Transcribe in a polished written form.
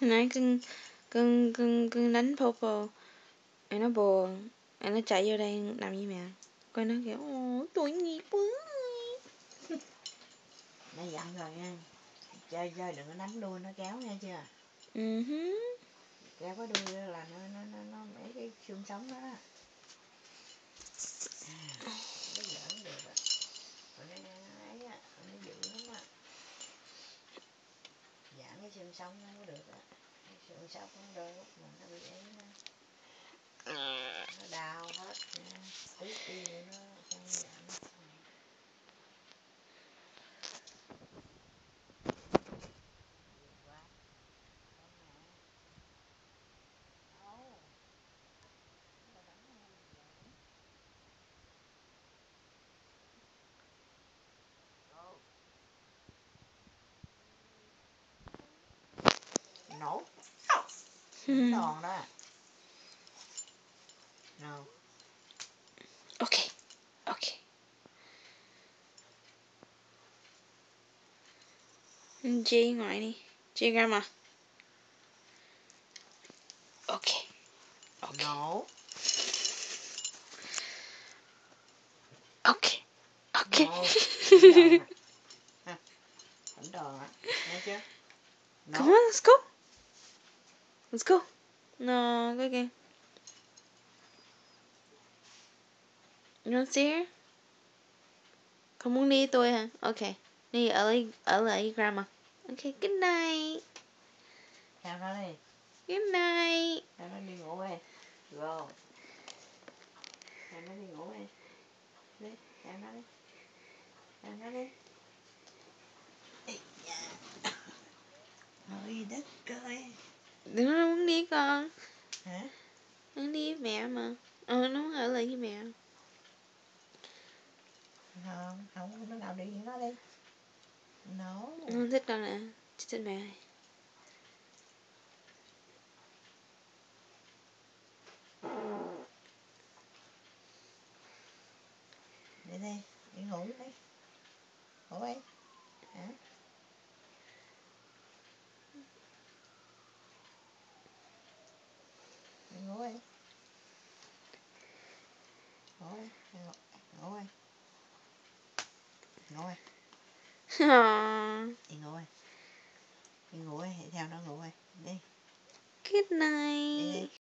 Hồi nãy cưng đánh Popo, nó buồn, nó chạy vô đây nằm với mẹ, coi nó kiểu tội nghiệp quá. Nó dặn rồi nha, chơi đừng có đánh đuôi nó kéo nghe chưa? Kéo cái đuôi là nó mấy cái xương sống đó đó. Nó giỡn được á, còn nó ấy á, nó dữ lắm á. Giãn cái xương sống nó mới được á, cái xương sống nó đôi lúc mà nó bị ấy nó đau hết, tứ chi nó không giãn. Nổ đòn đó. No. Okay. Okay. Chị ngoại đi. Chị grandma. Okay. Okay. No. Okay. Okay. No. Đánh đòn á. Nghe chưa? No. Come on, let's go. Let's go. No, go again. You don't see her? Không muốn đi tôi hả? Okay. Đi ở lại với grandma. Okay, good night. Theo nó đi. Good night. Theo nó đi ngủ đi. Go. Theo nó đi ngủ đi. Đi, theo nó đi. Theo nó đi. Ây da. Ôi đất ơi. Đừng nó muốn đi con. Hả? Nó đi với mẹ mà. Nó muốn ở lại với mẹ. Không, nó nào đi với nó đi. No. Nó không thích con nè. Chỉ thích mẹ. Đi đi, đi ngủ đi. Ngủ đi. Hả? Đi ngủ đi. Ngủ đi. Ngủ đi. Ngủ đi. Đi ngủ đi. Đi ngủ đi, theo nó ngủ đi. Đi. Good night. Đi đi.